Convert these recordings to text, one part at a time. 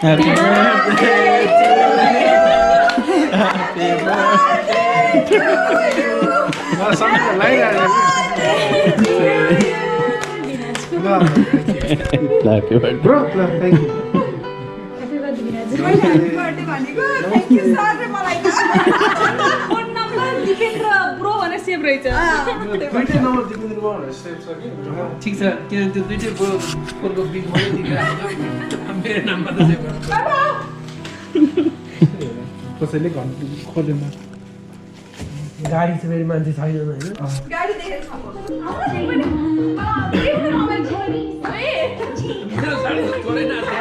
Happy birthday to you. Happy birthday to you. Well, something like that. Happy birthday. Bro, thank you. Thank you, sir. Phone number Dipendra bro भनेर save रहेछ। दुईटै number दिनु भयो save छ के ठीक छ किन त्यो दुईटै फोनको बिल मैले दिएको मेरो नम्बर त सेभ गर्नु कसैले घर खोलेन गाडी चाहिँ मेरो मान्छे छैन हैन गाडी देखेर मेरो साडी त थोरै नाथे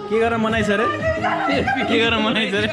के गरेर मनाइछ रे के गरेर मनाइछ रे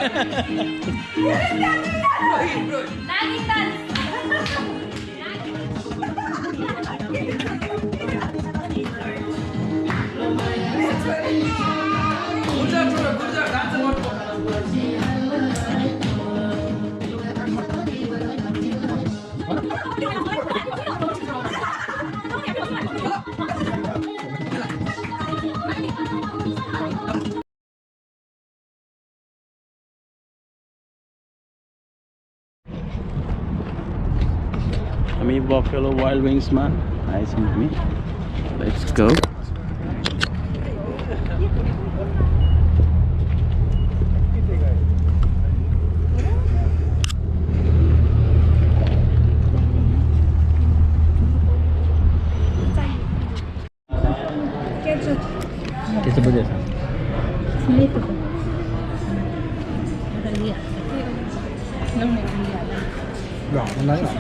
हामी बफेलो वाइल्ड विङ्समा आएछौँ हामी लेट्स गो त्यस्तो बुझेछ घाम लाग्यो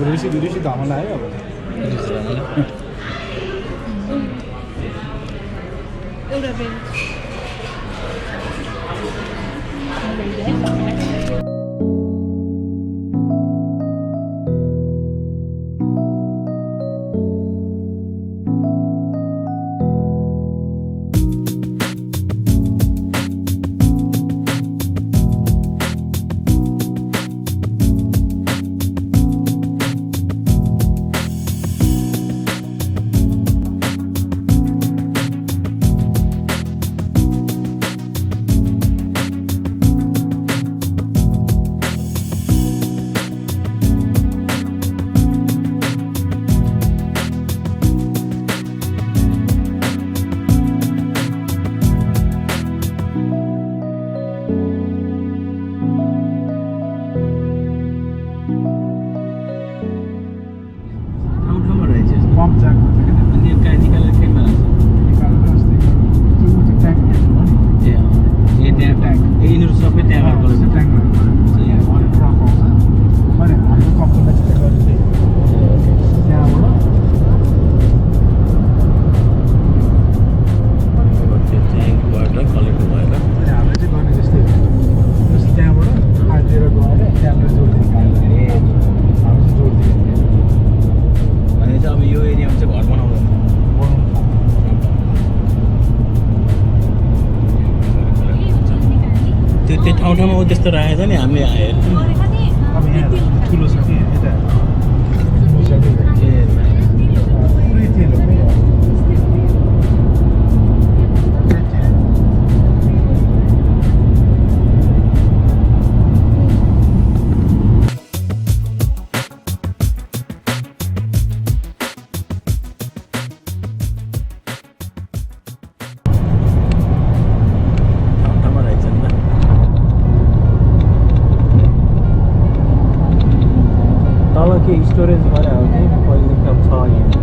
ऋषि घाम लाग्यो अब ठाउँमा त्यस्तो राखेको छ नि हामीले हेर्छौँ अब यहाँ ठुलो छ कि यता पुरै तेल हो के स्टोरेज गरे हो कि पहिले कप छ यहाँ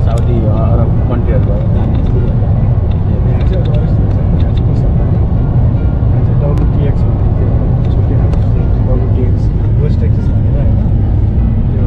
साउदी अरब कन्ट्रीहरू WTX WTX वेस्ट टेक्सस भनेर होइन त्यो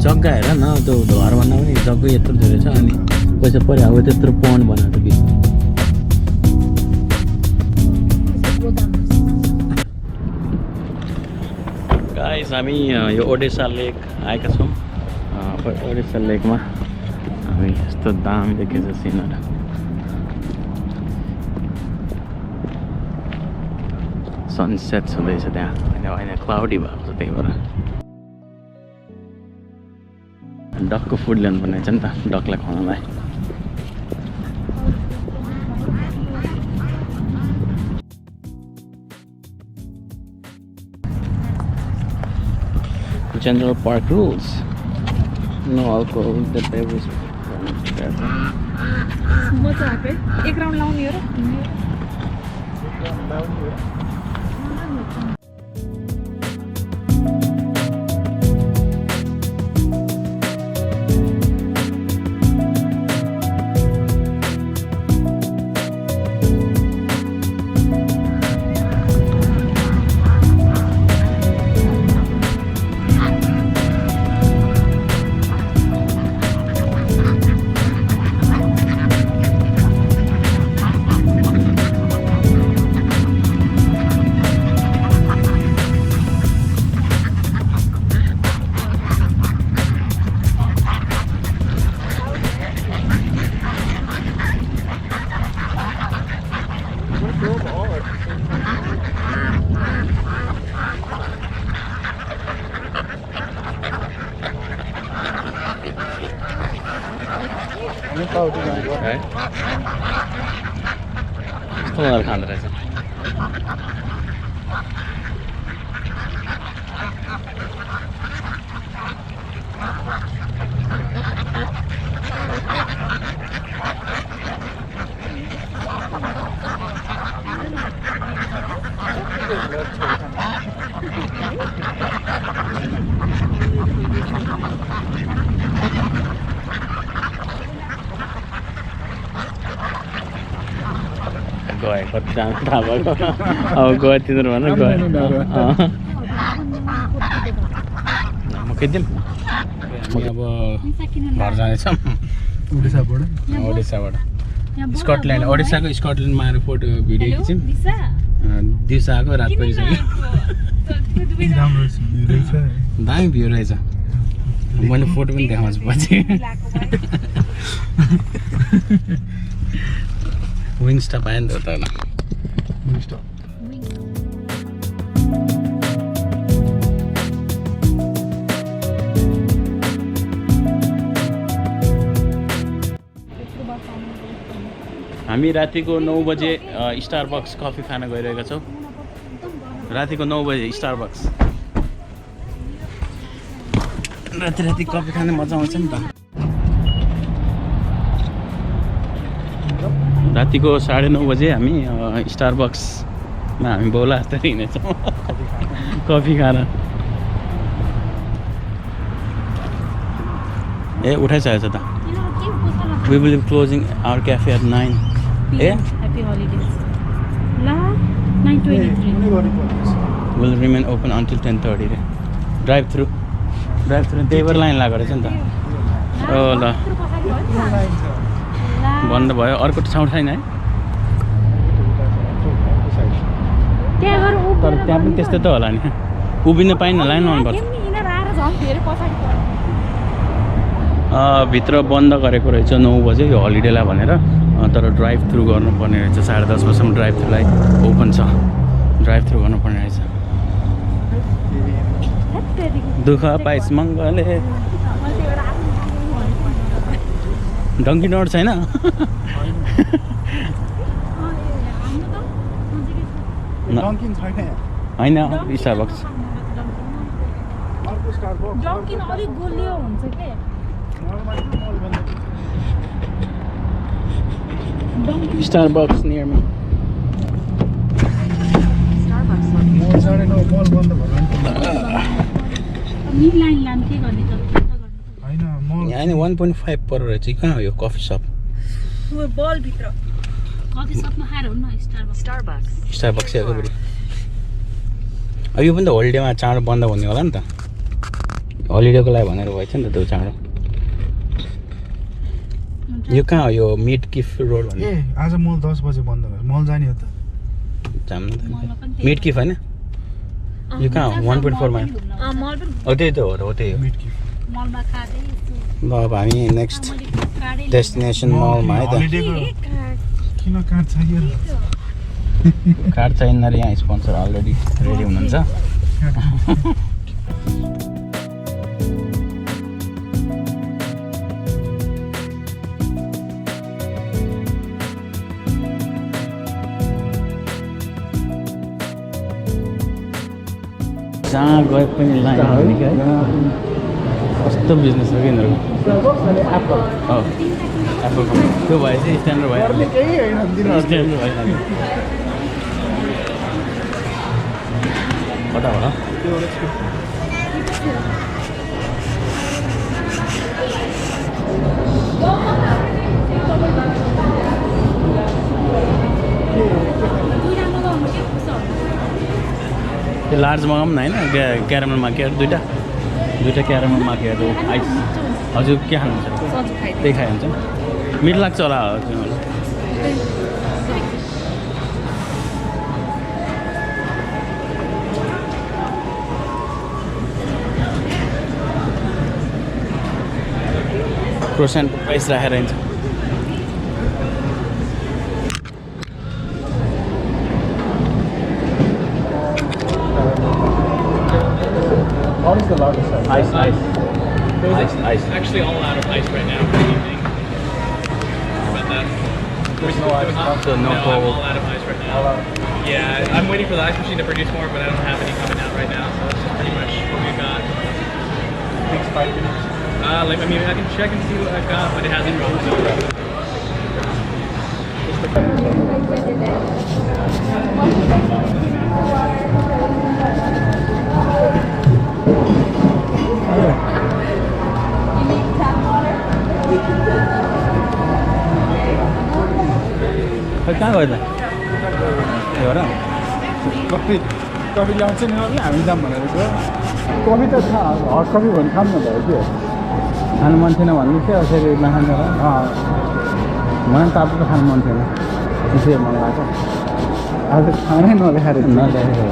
जग्गा हेर न त्यो घर भन्दा पनि जग्गा यत्रो धेरै छ अनि पैसा पऱ्यो अब त्यत्रो पन्ड बनाएको छ बिच गाइस हामी यो ओडेसा लेक आएका छौँ ओडेसा लेकमा हामी यस्तो दामी देखेछ सिनहरू सनसेट हुँदैछ त्यहाँ होइन क्लाउडी भएको छ त्यही भएर डकको फुड ल्याउनु पर्ने छ नि त डकलाई खुवाउनलाई General park rules. No alcohol in the beverage. मजा आएको है एक राउन्ड लाउने हो र है कस्तो मजाले खाँदो रहेछ गयो कति जानु थाहा भएको अब गयो तिनीहरू भन गयो म खेदिउँ हामी अब घर जानेछौँ ओडिसाबाट स्कटल्यान्ड ओडिसाको स्कटल्यान्डमा आएर फोटो भिडियो खिच्यौँ दिउँसो आएको रात परिसक्यो दामी भ्यू रहेछ मैले फोटो पनि देखाउँछु पछि विङ्स्टप आयो नि त उता हामी रातिको 9 बजे स्टारबक्स कफी खान गइरहेका छौँ रातिको 9 बजे स्टारबक्स राति कफी खाने मजा आउँछ नि त रातिको 9:30 बजे हामी स्टारबक्समा हामी बोला जस्तै हिँडेछौँ कफी खान ए उठाइसकेको छ त we will be closing our cafe at 9 Yeah, happy holidays. La 9:23. Will remain open until 10:30. Drive through त्यही भएर लाइन लागेको रहेछ नि त ओ ल बन्द भयो अर्को ठाउँ छैन है तर त्यहाँ पनि त्यस्तै त होला नि उभिन पाइन लाइन आउनुपर्छ भित्र बन्द गरेको रहेछ 9 बजे यो हलिडेलाई भनेर तर ड्राइभ थ्रु गर्नुपर्ने रहेछ 10:30 बजीसम्म ड्राइभ थ्रुलाई ओपन छ ड्राइभ थ्रु गर्नुपर्ने रहेछ दुःख पाइस मङ्गले डङ्की डोर छैन होइन स्टारबक्स Starbucks near me. यहाँ नि 1.5 पर रहेछ कहाँ हो यो कफी सप बल भित्र कफी सपमा खाएर हो न स्टारबक्स अब यो पनि त होलिडेमा चाँडो बन्द हुने होला नि त हलिडेको लागि भनेर भएको थियो नि त त्यो चाँडो यो कहाँ हो यो मिड किफ रोड भन्ने ए आज मल 10 बजे बन्द गर्छ मल जाने हो त जानु त मिड किफ होइन यो कहाँ हो 1.4 माइल हो त्यही त हो त्यही हो मिड किफ ल अब हामी नेक्स्ट डेस्टिनेसन मलमा है त हलिडेको किन कार्ड चाहियो कार्ड चाहिँदैन रे यहाँ स्पोन्सर अलरेडी रेडी हुनुहुन्छ जहाँ गए पनि लाइन हो क्या कस्तो बिजनेस हो कि यिनीहरूको एप्पल कम्पनी त्यो भए चाहिँ स्ट्यान्डर्ड भइहाल्यो स्ट्यान्डर्ड भइहाल्यो कता होला त्यो लार्ज मगाऊँ न होइन क्यारामल माकेर दुइटा क्यारामल माकेर आइस हजुर के खानुहुन्छ त्यही खाइन्छ मिठो लाग्छ होला क्रोसेन्टको प्राइस राखेर हिँड्छ Ice. Actually, all out of ice right now for the evening. How about that? There's no ice, so no I'm cold. all out of ice right now. Yeah, I'm waiting for the ice machine to produce more, but I don't have any coming out right now. So that's just pretty much what we've got. Takes 5 minutes. I can check and see what I've got, but it hasn't rolled. कहाँ गयो त हो र coffee ल्याउँछ नि हामी जाऊँ भनेर कफी त छ हट कफी भने खाऊँ न भयो के खानु मन थिएन भन्नु थियो यसरी नखान्छ र मलाई तातो त खानु मन थिएन त्यसै मलाई लाग्छ आज त खानै नलेखाएर नल्याएको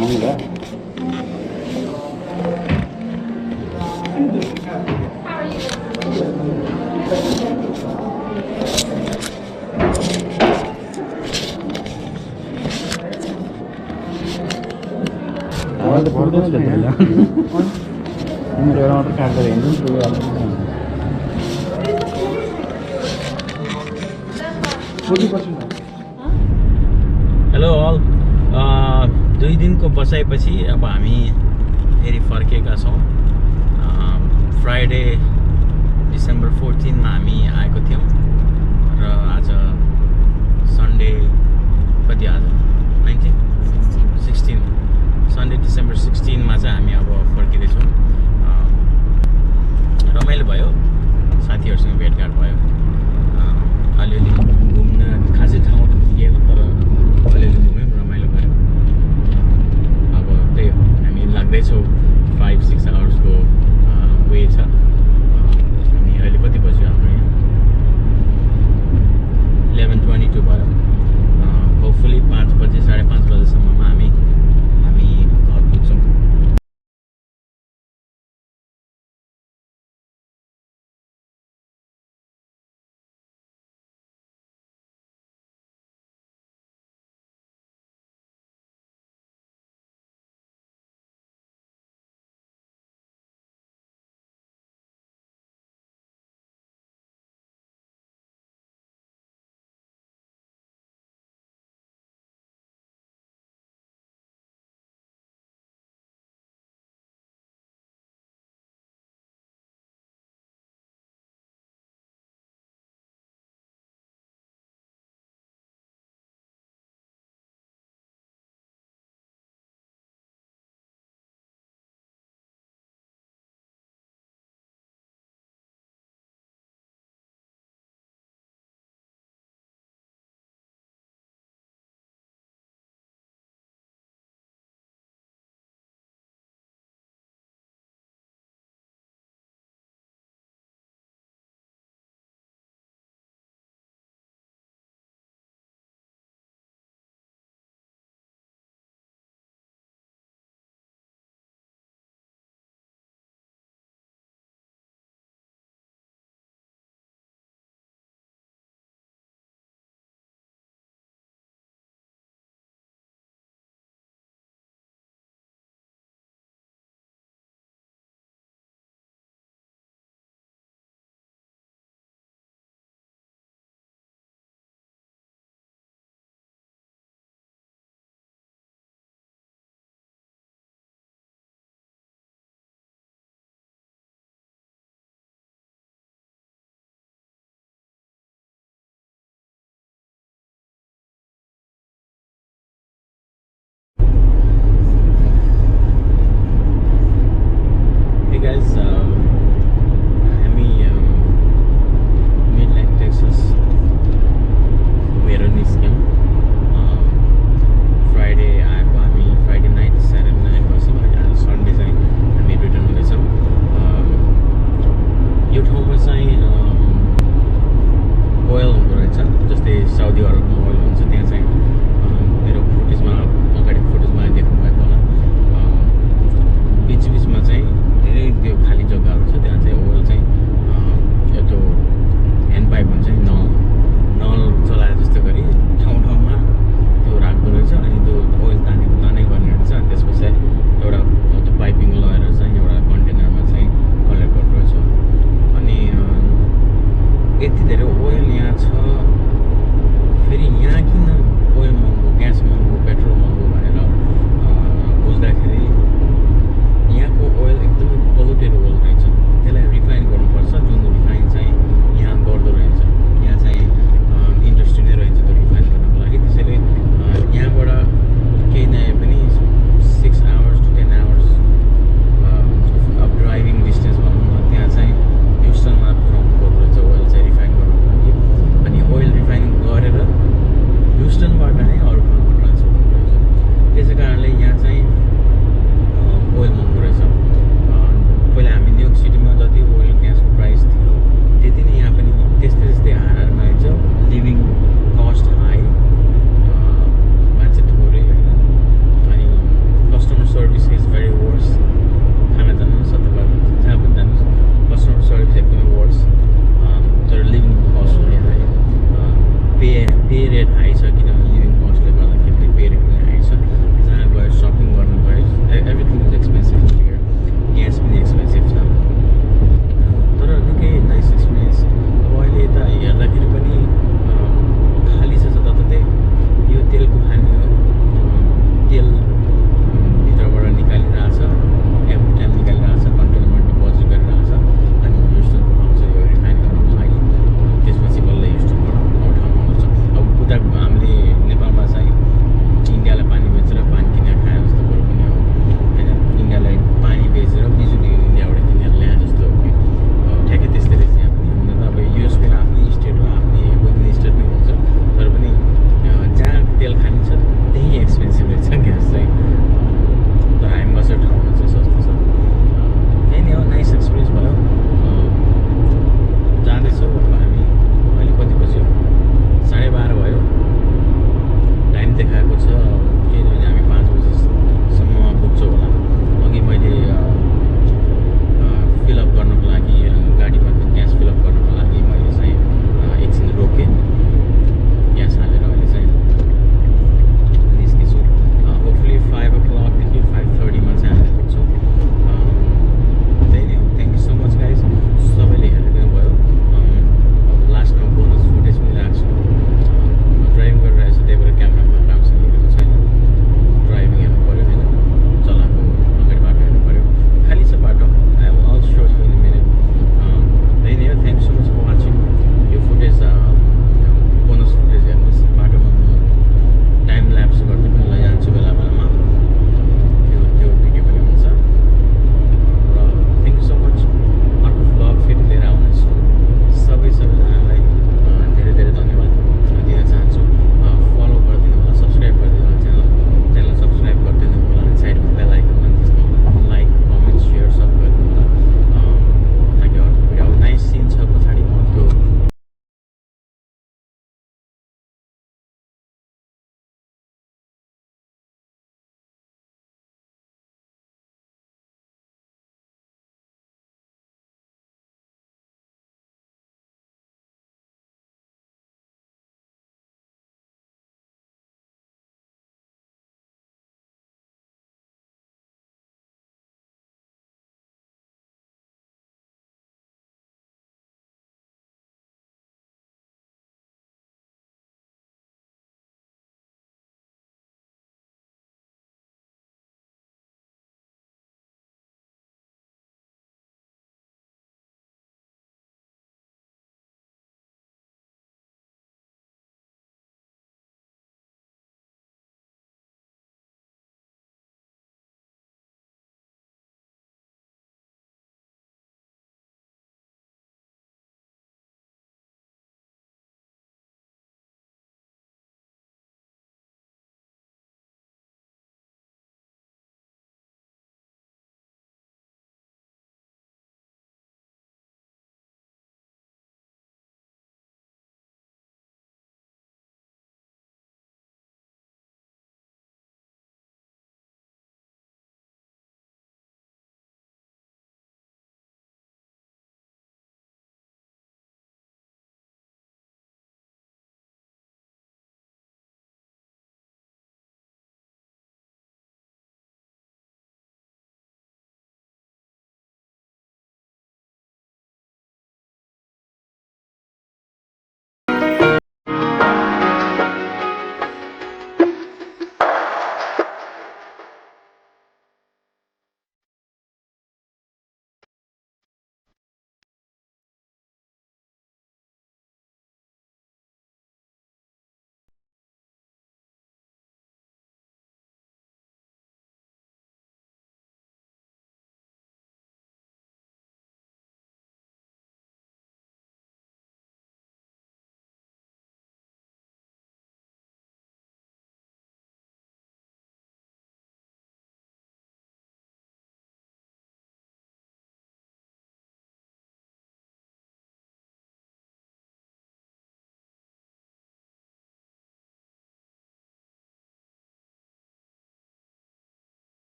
महँगो मलाई त पुग्दैन त्यति बेला तिम्रो एउटा मात्र काटेर हिँड्नु पुगिहाल्छ हेलो अल 2 दिनको बसाइपछि अब हामी फेरि फर्केका छौँ फ्राइडे डिसेम्बर 14 मा हामी आएको थियौँ र आज सन्डे कति आज 16 सन्डे डिसेम्बर 16 मा चाहिँ हामी अब फर्किँदैछौँ रमाइलो भयो साथीहरूसँग भेटघाट भयो अलिअलि घुम्न खासै ठाउँ त थिएन तर अलिअलि घुम्यौँ रमाइलो भयो अब त्यही हो हामी लाग्दैछौँ 5-6 आवर्सको वे छ हामी अहिले कति बज्यो हाम्रो यहाँ जस्तै साउदी अरबमा ओइल हुन्छ त्यहाँ चाहिँ मेरो फुटेजमा अगाडिको फुटेजमा देख्नु भएको होला बिचमा चाहिँ धेरै त्यो खाली जग्गाहरू छ त्यहाँ चाहिँ ओइल चाहिँ त्यो ह्यान्ड पाइप हुन्छ नि नल चलाए जस्तो गरी ठाउँमा त्यो राख्दो रहेछ अनि त्यो ओइल तानै गर्ने रहेछ अनि त्यसपछि एउटा त्यो पाइपिङ लगाएर चाहिँ एउटा कन्टेनरमा चाहिँ कलेक्ट गर्दो रहेछ अनि यति धेरै ओइल यहाँ छ फेरि यहाँ किन ओइल महँगो ग्यास महँगो पेट्रोल महँगो भनेर बुझ्दाखेरि यहाँको ओइल एकदमै पोल्युटेड ओइल रहेछ